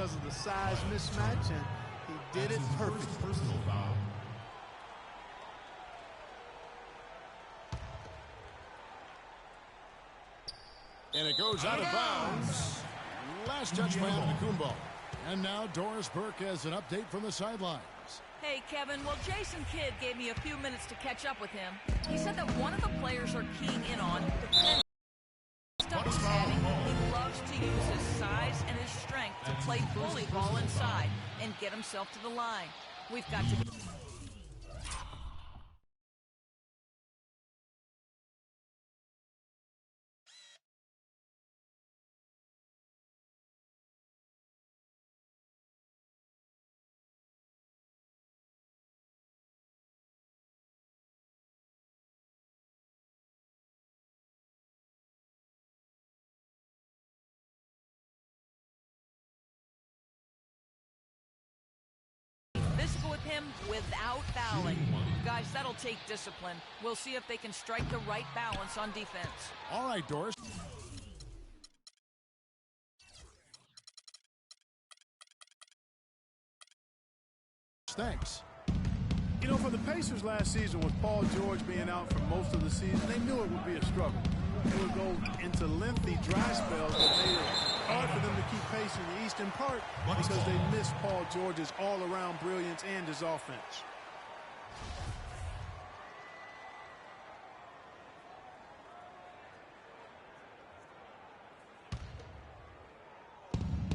because of the size mismatch, and he did it perfectly. Personal foul. And it goes out of bounds. Last touch by Antetokounmpo. And now Doris Burke has an update from the sidelines. Hey, Kevin. Well, Jason Kidd gave me a few minutes to catch up with him. He said that one of the players are keying in on defending. He loves to use his size and his strength to play bully ball inside and get himself to the line. We've got to be... physical with him without fouling. Guys, that'll take discipline. We'll see if they can strike the right balance on defense. All right, Doris. Thanks. You know, for the Pacers last season, with Paul George being out for most of the season, they knew it would be a struggle. They would go into lengthy dry spells that made it hard for them to keep pace in the East, in part because they missed Paul George's all-around brilliance and his offense.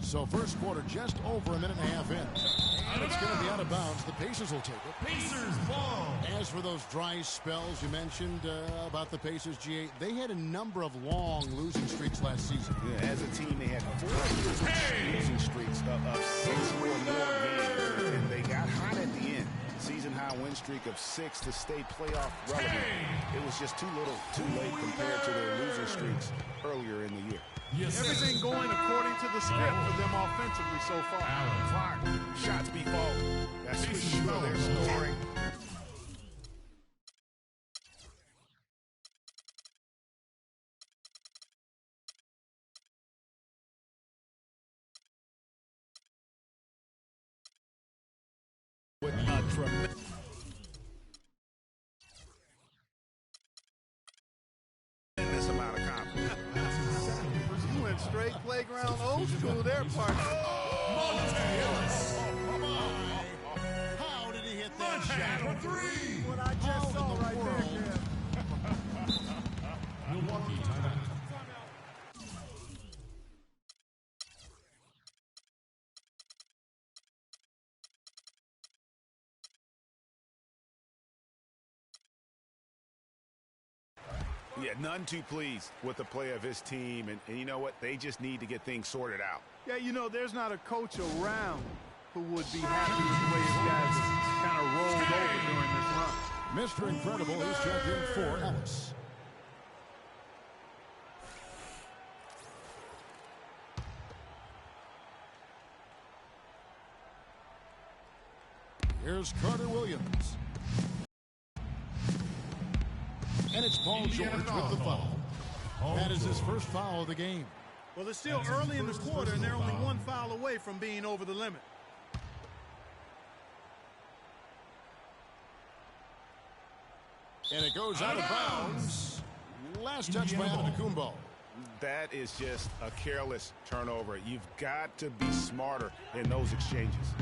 So first quarter just over a minute and a half in. And it's going to be out of bounds. The Pacers will take it. Pacers ball. As for those dry spells you mentioned about the Pacers, G8, they had a number of long losing streaks last season. Yeah, as a team, they had 4 losing streaks of 6 or more games, and they got hot at the end. Season-high win streak of 6 to stay playoff relevant. It was just too little, too late compared to their losing streaks earlier in the year. Yes, everything going according to the script for them offensively so far. Clock, shots be falling. That's for sure. They're scoring. With a tremendous amount of confidence. You went straight playground old school there, partner. How did he hit that shot? For 3. What I just saw right there, Milwaukee timeout. Yeah, none too pleased with the play of his team. And you know what? They just need to get things sorted out. Yeah, you know, there's not a coach around who would be happy with the way his guys kind of rolled over during this run. Mr. Incredible, he's checked in for Ellis. Here's Carter Williams. And it's Paul George with the foul. That is his first foul of the game. Well, it's still early in the quarter, and they're only 1 foul away from being over the limit. And it goes out of bounds. Last touch by Antetokounmpo. That is just a careless turnover. You've got to be smarter in those exchanges.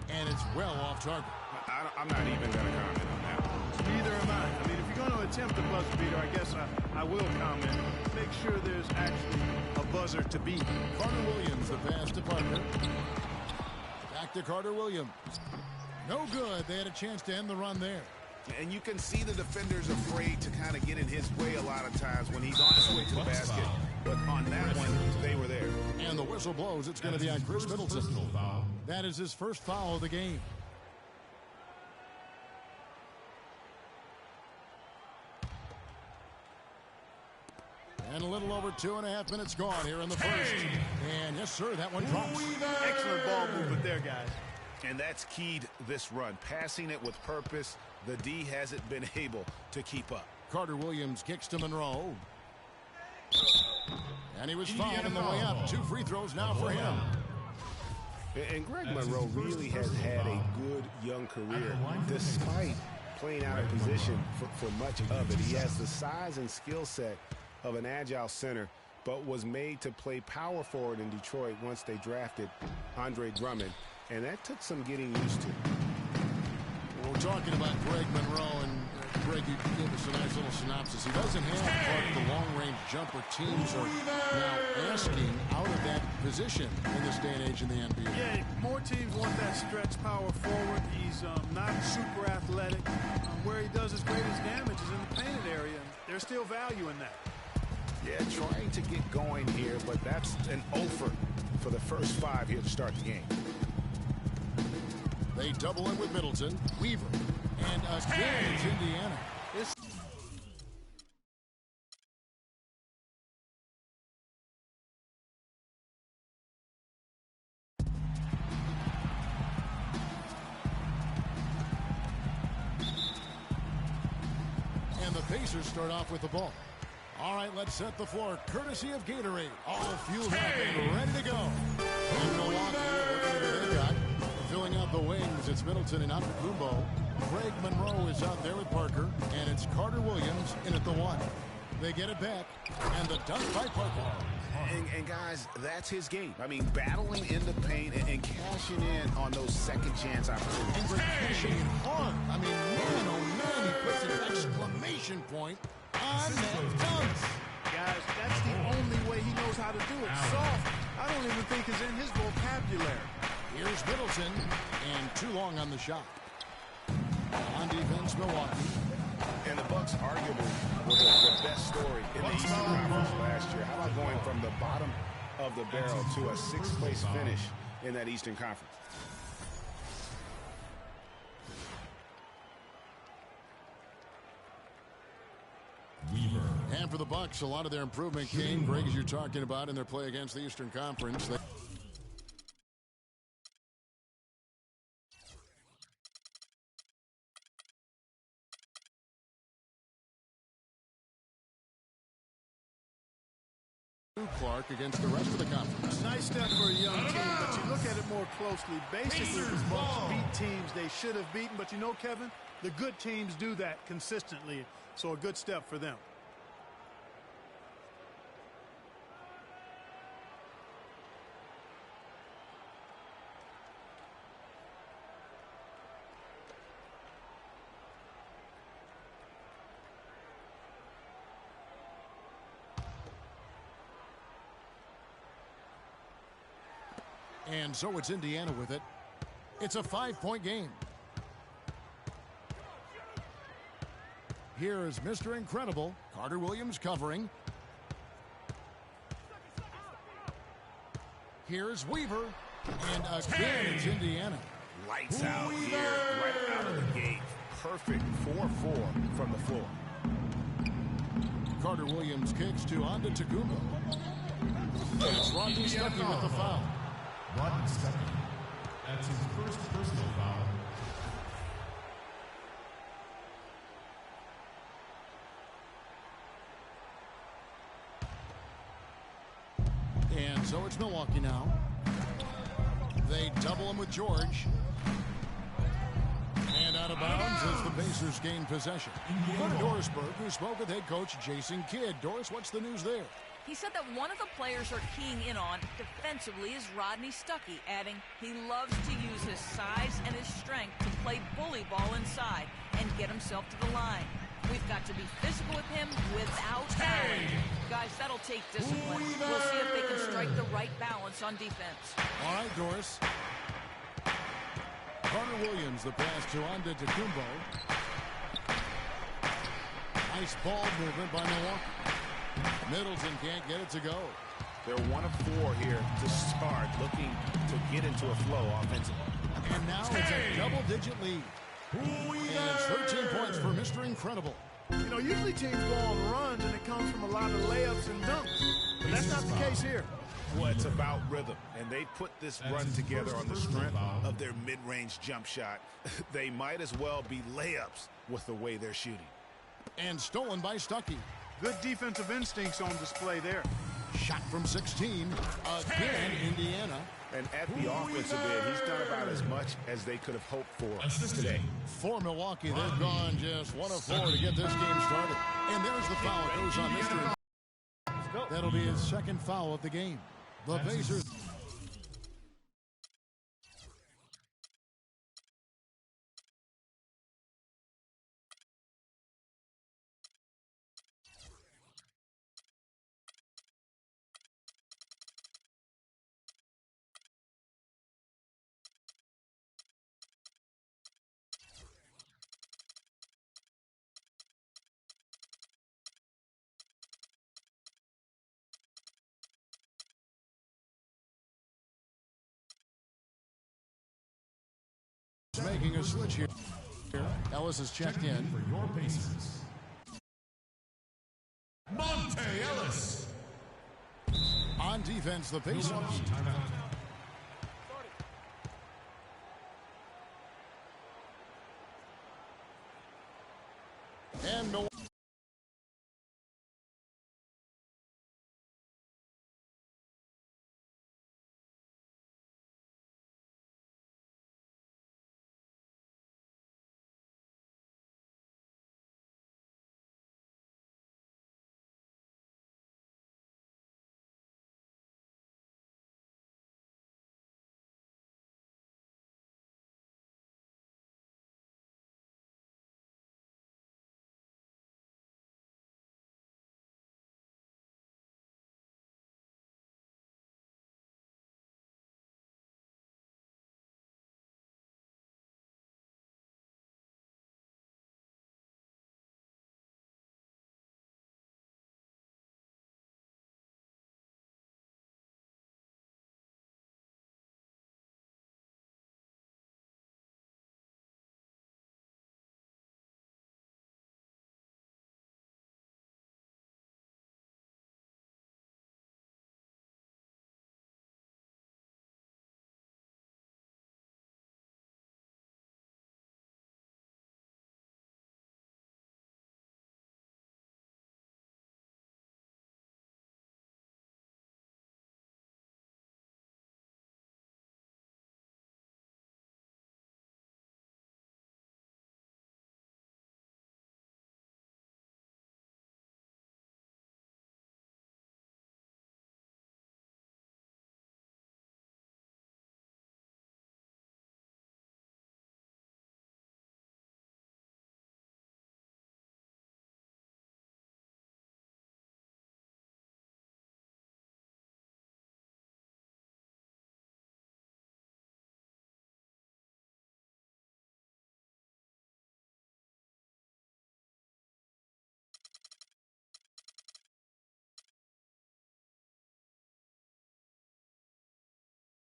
And it's well off target. I'm not even going to comment on that. Neither am I. I mean, if you're going to attempt a buzzer beater, I guess I will comment. Make sure there's actually a buzzer to beat. Carter Williams, the pass to Parker. Back to Carter Williams. No good. They had a chance to end the run there. And you can see the defenders afraid to kind of get in his way a lot of times when he's on his way to the basket. But on that one, they were there. And the whistle blows. It's going to be on Chris Middleton. That is his first foul of the game. And a little over 2.5 minutes gone here in the first. And yes, sir, that one drops. Excellent ball movement there, guys. And that's keyed this run. Passing it with purpose. The D hasn't been able to keep up. Carter Williams kicks to Monroe. And he was fouled on the way up. 2 free throws now for him. And Greg Monroe really has had a good young career despite playing out of position for much of it. He has the size and skill set of an agile center, but was made to play power forward in Detroit once they drafted Andre Drummond, and that took some getting used to. We're talking about Greg Monroe, and Greg, you gave us a nice little synopsis. He doesn't have the long-range jumper teams are now asking out of that position in this day and age in the NBA. Yeah, more teams want that stretch power forward. He's not super athletic. Where he does his greatest damage is in the painted area, and there's still value in that. Yeah, trying to get going here, but that's an offer for the first 5 here to start the game. They double in with Middleton, Weaver, and again it's Indiana. And the Pacers start off with the ball. All right, let's set the floor. Courtesy of Gatorade. All fueled up and ready to go. And Milwaukee, looking at what they got. Filling out the wings, it's Middleton and Antetokounmpo. Greg Monroe is out there with Parker, and it's Carter Williams in at the 1. They get it back, and the dunk by Parker. And guys, that's his game. I mean, battling in the paint and cashing in on those second chance opportunities. And cashing in hard. I mean, man, oh man, he puts an exclamation point on that dunk. Guys, that's the only way he knows how to do it. Soft, I don't even think is in his vocabulary. Here's Middleton, and too long on the shot. On defense, Milwaukee. And the Bucks arguably were the best story in the Eastern Conference last year. How about going from the bottom of the barrel to a 6th place finish in that Eastern Conference? Weaver. And for the Bucks, a lot of their improvement came, Greg, as you're talking about, in their play against the Eastern Conference. Clark against the rest of the conference. Nice step for a young team, but you look at it more closely. Basically, the Bucks beat teams they should have beaten, but you know, Kevin, the good teams do that consistently, so a good step for them. And so it's Indiana with it. It's a 5-point game. Here is Mr. Incredible, Carter Williams covering. Here's Weaver. And again, it's Indiana. Lights out here, right out of the gate. Perfect 4-4 from the floor. Carter Williams kicks to Antetokounmpo. It's Rodney Stuckey with the foul. Rodney Stuckey. That's his first personal foul. And so it's Milwaukee now. They double him with George. And out of bounds as the Pacers gain possession. Go to Dorisburg, who spoke with head coach Jason Kidd. Doris, what's the news there? He said that one of the players are keying in on defensively is Rodney Stuckey, adding he loves to use his size and his strength to play bully ball inside and get himself to the line. We've got to be physical with him without fouling. Guys, that'll take discipline. We'll see if they can strike the right balance on defense. All right, Doris. Carter Williams, the pass to Antetokounmpo. Nice ball movement by Milwaukee. Middleton can't get it to go. They're 1 of 4 here to start, looking to get into a flow offensively. And now it's a double-digit lead. And it's 13 points for Mr. Incredible. You know, usually teams go on runs and it comes from a lot of layups and dunks. But that's not the case here. Well, it's about rhythm, and they put this run together on the strength of their mid-range jump shot. They might as well be layups with the way they're shooting. And stolen by Stuckey. Good defensive instincts on display there. Shot from 16. Again, Indiana. And at the offensive end, he's done about as much as they could have hoped for today. For Milwaukee, they've gone just 1 of 4 to get this game started. And there's the foul. It goes on Mr. That'll be his second foul of the game. The Pacers. Making a switch here. Ellis is checked in. For your Pacers, Monte Ellis. On defense, the Pacers. Timeout. And Milwaukee.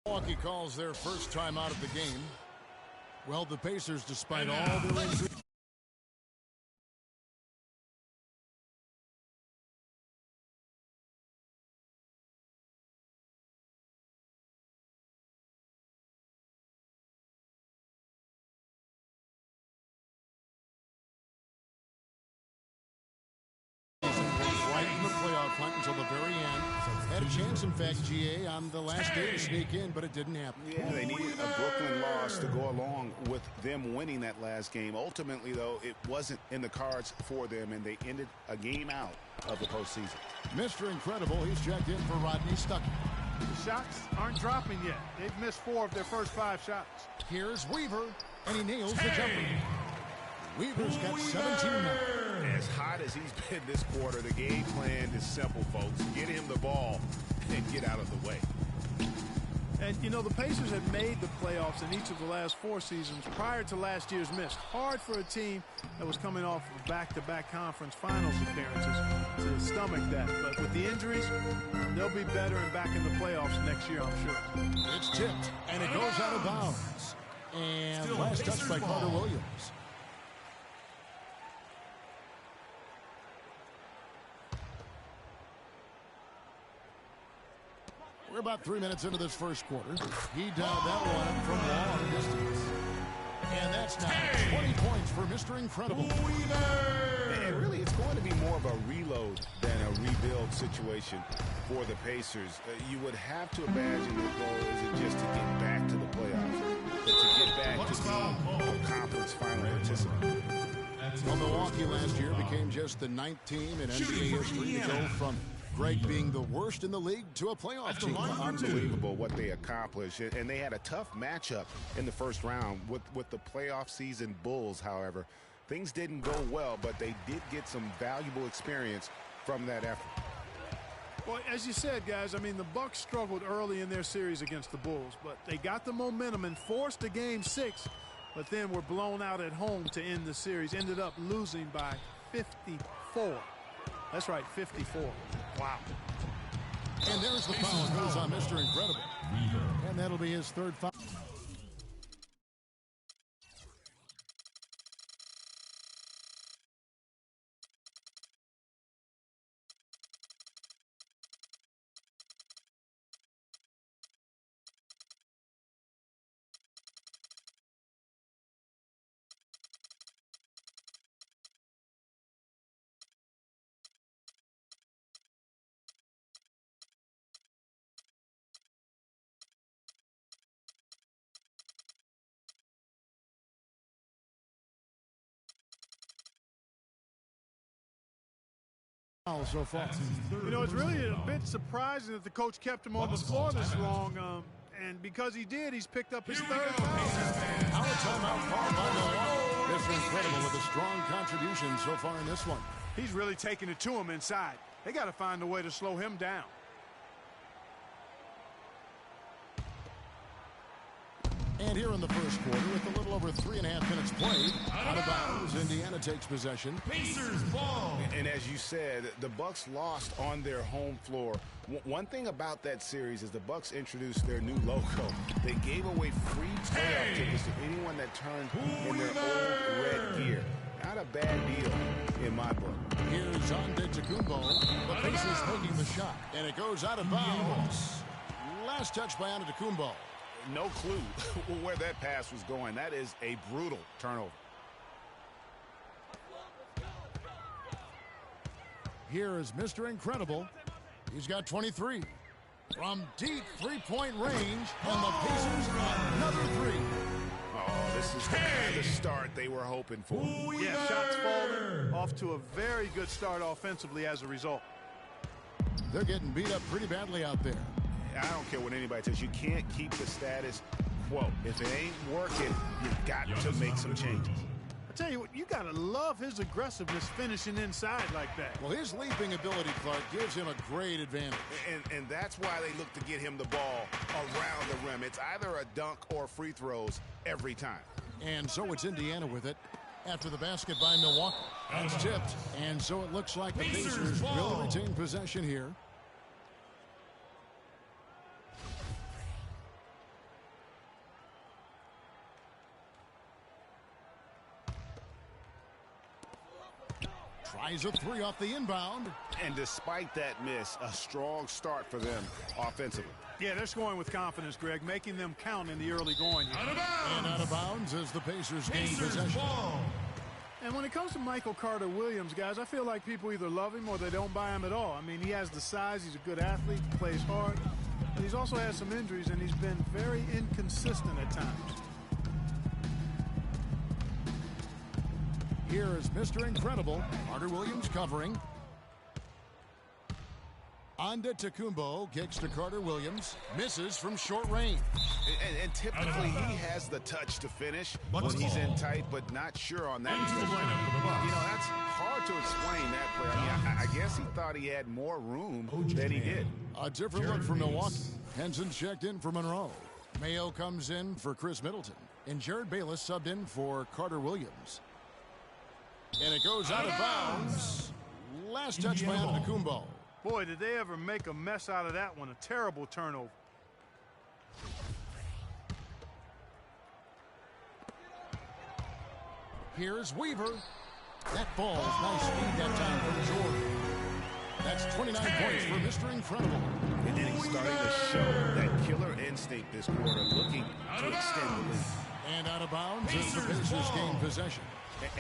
Milwaukee calls their first time out of the game. Well, the Pacers, despite all their injuries. Right in the playoff hunt until the very end. Had a chance, in fact, GA, on the last day to sneak in, but it didn't happen. Yeah, they needed a Brooklyn loss to go along with them winning that last game. Ultimately, though, it wasn't in the cards for them, and they ended a game out of the postseason. Mr. Incredible, he's checked in for Rodney Stuckey. The shots aren't dropping yet. They've missed 4 of their first 5 shots. Here's Weaver, and he nails the jumper. Weaver's got 17 now. As hot as he's been this quarter, the game plan is simple, folks. Get him the ball and get out of the way. And, you know, the Pacers had made the playoffs in each of the last 4 seasons prior to last year's miss. Hard for a team that was coming off of back-to-back conference finals appearances to stomach that. But with the injuries, they'll be better and back in the playoffs next year, I'm sure. It's tipped, and it goes out of bounds. And still last touch by Carter Williams. We're about 3 minutes into this first quarter. He dialed that one from long distance. And that's now 20 points for Mr. Incredible. And really, it's going to be more of a reload than a rebuild situation for the Pacers. You would have to imagine the goal isn't just to get back to the playoffs, but to get back to being a conference final participant. Well, Milwaukee last year became just the 9th team in NBA history to go from Greg being the worst in the league to a playoff team. Unbelievable what they accomplished. And they had a tough matchup in the first round with the playoff season Bulls, however. Things didn't go well, but they did get some valuable experience from that effort. Well, as you said, guys, I mean, the Bucks struggled early in their series against the Bulls, but they got the momentum and forced a Game 6, but then were blown out at home to end the series. Ended up losing by 54. That's right, 54. Wow. And there's the foul. Goes on Mr. Incredible. And that'll be his third foul. So far. You know, it's really a bit surprising that the coach kept him on the floor this long, and because he did, he's picked up his third foul. Our timeout called by Milwaukee. Mr. Incredible with a strong contribution so far in this one. He's really taking it to him inside. They got to find a way to slow him down. And here in the first quarter, with a little over 3.5 minutes played, out of bounds, Indiana takes possession. Pacers ball. And as you said, the Bucks lost on their home floor. One thing about that series is the Bucks introduced their new logo. They gave away free playoff tickets to anyone that turned in their old red gear. Not a bad deal in my book. Here's Antetokounmpo. The Pacers taking the shot, and it goes out of bounds. Last touch by Antetokounmpo. No clue where that pass was going. That is a brutal turnover. Here is Mr. Incredible. He's got 23. From deep three-point range, and the Pacers another three. Oh, this is the kind of start they were hoping for. Yeah, shots falling. Off to a very good start offensively as a result. They're getting beat up pretty badly out there. I don't care what anybody says. You can't keep the status quo. If it ain't working, you've got to make some changes. I tell you what, you got to love his aggressiveness finishing inside like that. Well, his leaping ability, Clark, gives him a great advantage. And that's why they look to get him the ball around the rim. It's either a dunk or free throws every time. And so it's Indiana with it after the basket by Milwaukee. That's tipped. And so it looks like the Pacers will retain possession here. Tries a three off the inbound. And despite that miss, a strong start for them offensively. Yeah, they're scoring with confidence, Greg, making them count in the early going. And out of bounds as the Pacers gain possession. And when it comes to Michael Carter-Williams, guys, I feel like people either love him or they don't buy him at all. I mean, he has the size, he's a good athlete, plays hard, but he's also had some injuries, and he's been very inconsistent at times. Here is Mr. Incredible. Carter-Williams covering. Antetokounmpo kicks to Carter-Williams. Misses from short range. And typically he has the touch to finish when he's in tight, but not sure on that. You know, that's hard to explain that play. I mean, I guess he thought he had more room than he did. A different look for Milwaukee. Henson checked in for Monroe. Mayo comes in for Chris Middleton. And Jared Bayless subbed in for Carter-Williams. And it goes out of bounds. Last touch by Antetokounmpo. Boy, did they ever make a mess out of that one. A terrible turnover. Here's Weaver. That falls. Nice speed that time from Jordan. That's 29 points for Mr. Incredible. And then he's starting to show that killer instinct this quarter, looking to extend the lead. And out of bounds as the Pacers gain possession.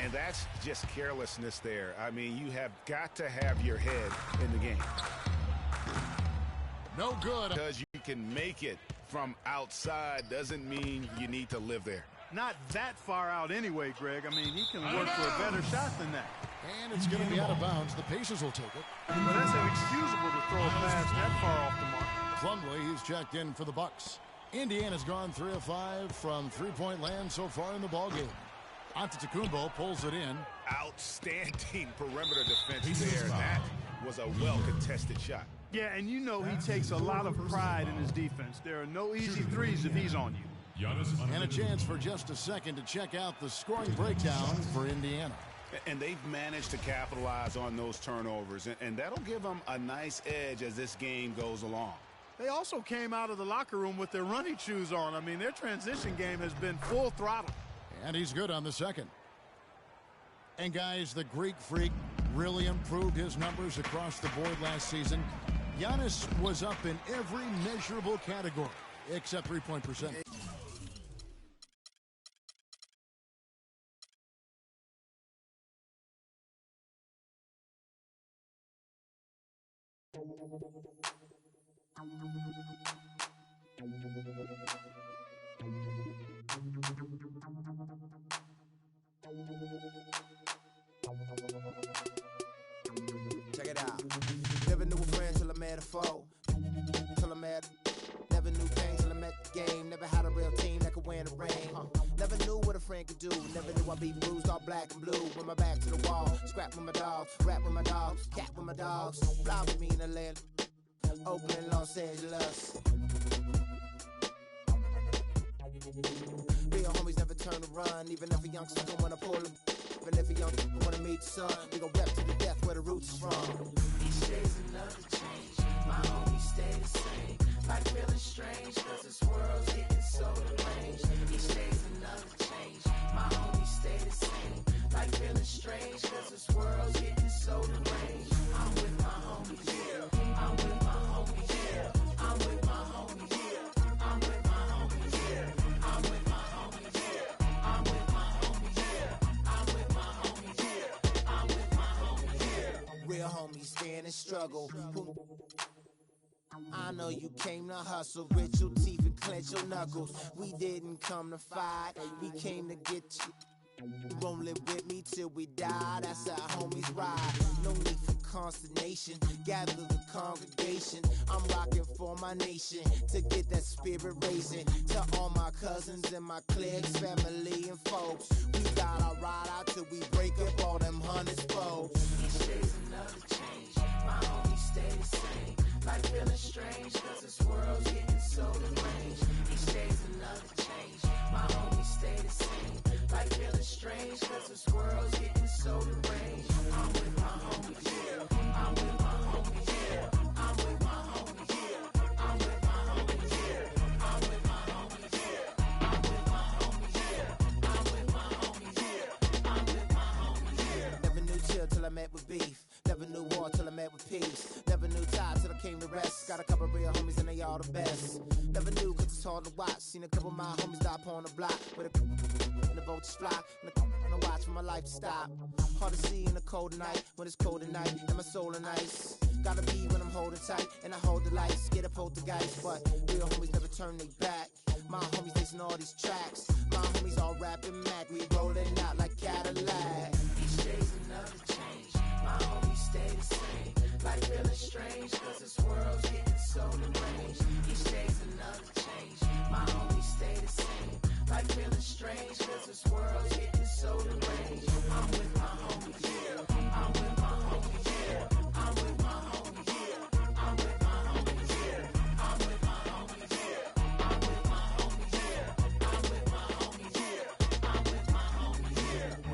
And that's just carelessness there. I mean, you have got to have your head in the game. No good. Because you can make it from outside doesn't mean you need to live there. Not that far out anyway, Greg. I mean, he can work for a better shot than that. And it's going to be out of bounds. The Pacers will take it. But that's inexcusable to throw a pass that far off the mark. Plumlee, he's checked in for the Bucks. Indiana's gone 3 of 5 from three-point land so far in the ballgame. Antetokounmpo pulls it in. Outstanding perimeter defense there. That was a well-contested shot. Yeah, and you know he takes a lot of pride in his defense. There are no easy threes if he's on you. And a chance for just a second to check out the scoring breakdown for Indiana. And they've managed to capitalize on those turnovers, and that'll give them a nice edge as this game goes along. They also came out of the locker room with their running shoes on. I mean, their transition game has been full throttle. And he's good on the second. And guys, the Greek Freak really improved his numbers across the board last season. Giannis was up in every measurable category except three-point percentage. Check it out. Never knew a friend till I met a foe. Till I met. Never knew pain till I met the game. Never had a real team that could win the rain. Never knew what a friend could do. Never knew I'd be bruised all black and blue. With my back to the wall. Scrap with my dogs. Rap with my dogs. Cat with my dogs. Fly with me in the land. Oakland, Los Angeles. Real homies never turn to run. Even if a young sucker wanna pull them. Even if a young wanna meet the sun. We gon' rep to the death where the roots is from. Each day's another change. My homies stay the same. Like feeling strange, cause this world's getting so deranged. Each day's another change. My homies stay the same. Like feeling strange, cause this world's getting so deranged. I'm with my homies, yeah. I'm with my homies, yeah. I'm with my homies, yeah. I'm with my homies, yeah. I'm with my homies, yeah. I'm with my homies, yeah. I'm with my homies, yeah. I'm with my homies, yeah. Real homies stand and struggle. I know you came to hustle, grit your teeth and clench your knuckles. We didn't come to fight, we came to get you. Rolling with me till we die, that's how homies ride. No need for consternation, gather the congregation. I'm rocking for my nation, to get that spirit raising. To all my cousins and my cliques, family and folks. We got our ride out till we break up all them hundreds folks. Each day's another change, my homies stay the same. Like feeling strange, cause this world's getting so deranged. Each day's another change, my homies stay the same. Like feeling strange, cause this world's getting so deranged. I'm with my homies, yeah. I'm with my homies, yeah. I'm with my homies, yeah. I'm with my homies, yeah. I'm with my homies, yeah. I'm with my homies, yeah. I'm with my homies, yeah. I'm with my homies, yeah. Never knew chill till I met with beef. Never knew war till I met with peace. Never knew tie till I came to rest. Got a couple real homies and they all the best. Never knew cause it's hard to watch. Seen a couple of my homies die up on the block. With a and the vultures fly. And I watch for my life to stop. Hard to see in the cold night. When it's cold at night and my soul in ice. Gotta be when I'm holding tight. And I hold the lights. Get a poltergeist. But real homies never turn they back. My homies listen all these tracks. My homies all rapping Mac. We rolling out like Cadillac. Each day's another change. My homies stay the same. Like feeling strange, cause this world's getting so deranged. Each day's another change. My homies stay the same. Like feeling strange, cause this world's getting so deranged. I'm with my homies, yeah. I'm with my homies, yeah. I'm with my homies, yeah. I'm with my homies, yeah. I'm with my homies, yeah. I'm with my homies, yeah. I'm with my homies, yeah. I'm with my homies, yeah.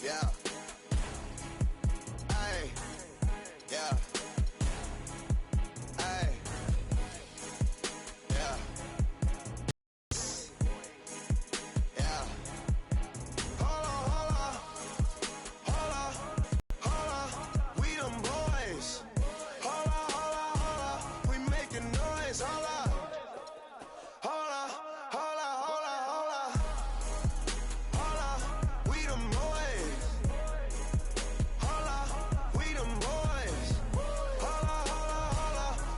Yeah. Ay. Yeah. Ay. Yeah. Yeah. Hold on. We them boys. Hold on. We making noise. Hold on. We them boys. We them boys.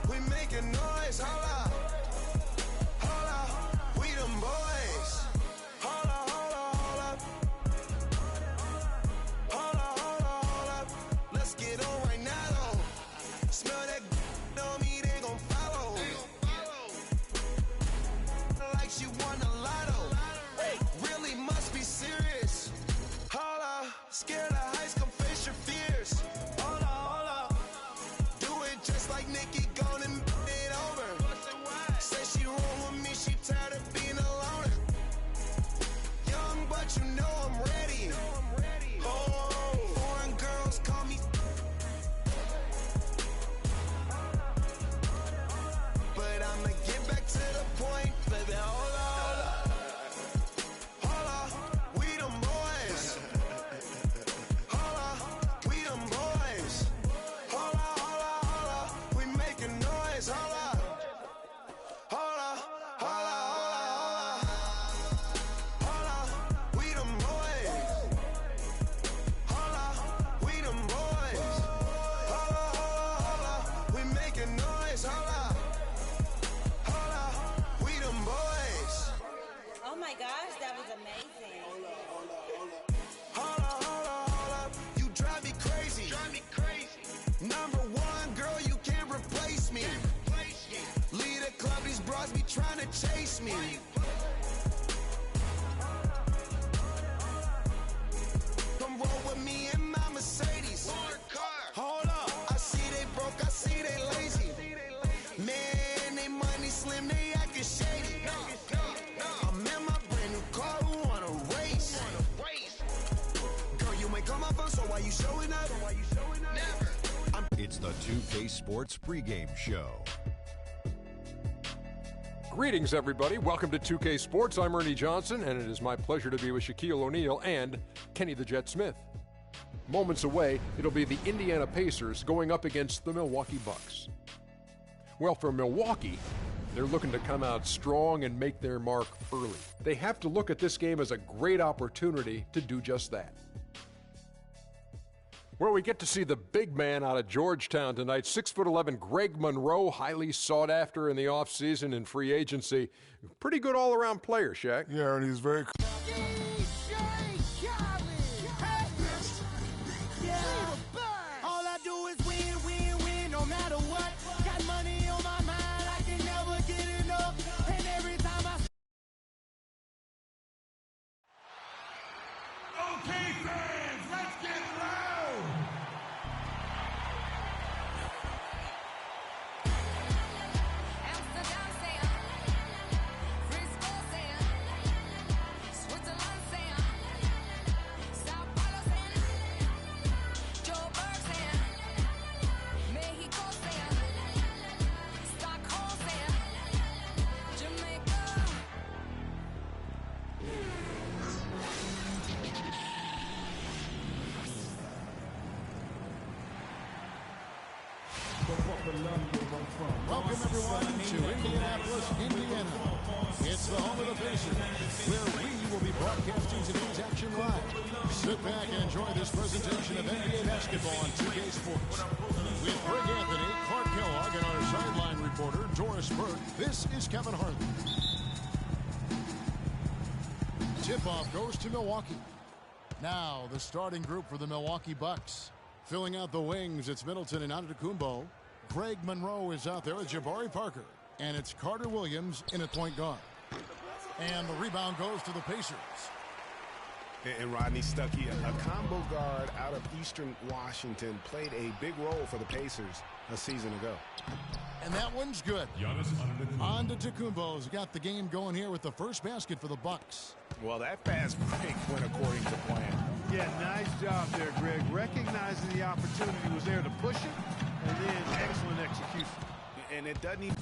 We making noise. We them boys. Let's get on right now, though. Smell that on me, they gon' follow. Like she won a lotto. Really must be serious. Scared of heights, come face your fears. Hold up. Do it just like Nikki, gone and it over. Say she wrong with me, she tired of being alone. Young, but you know I'm ready. Foreign girls call me. But I'ma get back to the point, baby. Hold on. We them boys. We them boys. We making noise. We them boys. We them boys. We making noise. We them boys. Oh my gosh, that was amazing. Hold up. You drive me crazy. Number one, girl, you can't replace me. Lead a club, these bras be trying to chase me. Come roll with me in my Mercedes. Hold up. I see they broke, I see they lazy. Man, they money slim, they acting shady. I'm in my brand new car, who wanna race? Girl, you ain't come my phone, so why you showing up? Never. It's the 2K Sports pregame show. Greetings, everybody. Welcome to 2K Sports. I'm Ernie Johnson, and it is my pleasure to be with Shaquille O'Neal and Kenny the Jet Smith. Moments away, it'll be the Indiana Pacers going up against the Milwaukee Bucks. Well, for Milwaukee, they're looking to come out strong and make their mark early. They have to look at this game as a great opportunity to do just that. Well, we get to see the big man out of Georgetown tonight, 6'11", Greg Monroe, highly sought after in the offseason and free agency. Pretty good all-around player, Shaq. Yeah, and he's very. All I do is win, no matter what. Got money on my mind, I can never get enough. And every time I. Okay, fans, let's get loud. Welcome, everyone, to Indianapolis, Indiana. It's the home of the Pacers, where we will be broadcasting today's action live. Sit back and enjoy this presentation of NBA basketball on 2K Sports. With Greg Anthony, Clark Kellogg, and our sideline reporter, Doris Burke, this is Kevin Harlan. Tip-off goes to Milwaukee. Now, the starting group for the Milwaukee Bucks. Filling out the wings, it's Middleton and Antetokounmpo. Greg Monroe is out there with Jabari Parker. And it's Carter Williams in at point guard. And the rebound goes to the Pacers. And Rodney Stuckey, a combo guard out of Eastern Washington, played a big role for the Pacers a season ago. And that one's good. Antetokounmpo's got the game going here with the first basket for the Bucks. Well, that fast break went according to plan. Yeah, nice job there, Greg. Recognizing the opportunity was there to push it, and then excellent execution. And it doesn't even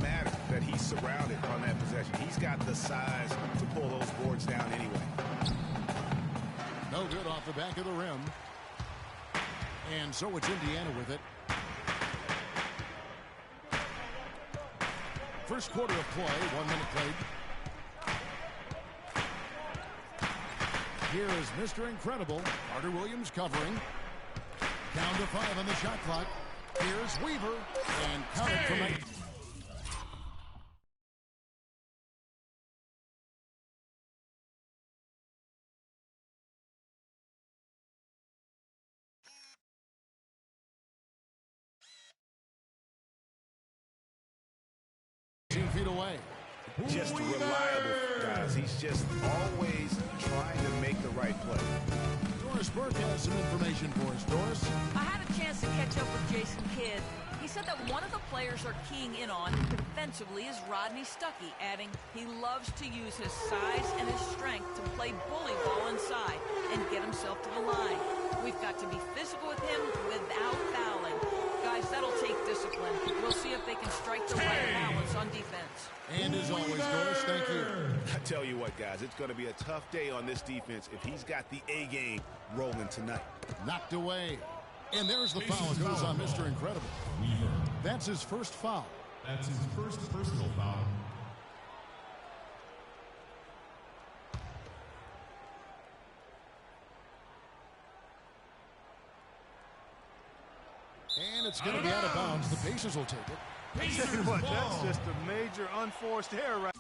matter that he's surrounded on that possession. He's got the size to pull those boards down anyway. No good off the back of the rim. And so it's Indiana with it. First quarter of play, 1 minute played. Here is Mr. Incredible, Carter Williams covering. Down to 5 on the shot clock. Here's Weaver, and counted from 8. Feet away. Just reliable, guys. He's just always trying to make the right play. Doris Burke has some information for us. Doris? I had a chance to catch up with Jason Kidd. He said that one of the players are keying in on defensively is Rodney Stuckey, adding he loves to use his size and his strength to play bully ball inside and get himself to the line. We've got to be physical with him without fouling. Guys, that'll take discipline. We'll see if they can strike the right balance on defense. And as always, Doris, thank you. I tell you what, guys, it's going to be a tough day on this defense if he's got the A game rolling tonight. Knocked away. And there's the foul. It goes on Mr. Incredible. Weaver. That's his first foul. That's his first personal foul. And it's going to be out of bounds. The Pacers will take it. Tell you what, that's just a major unforced error right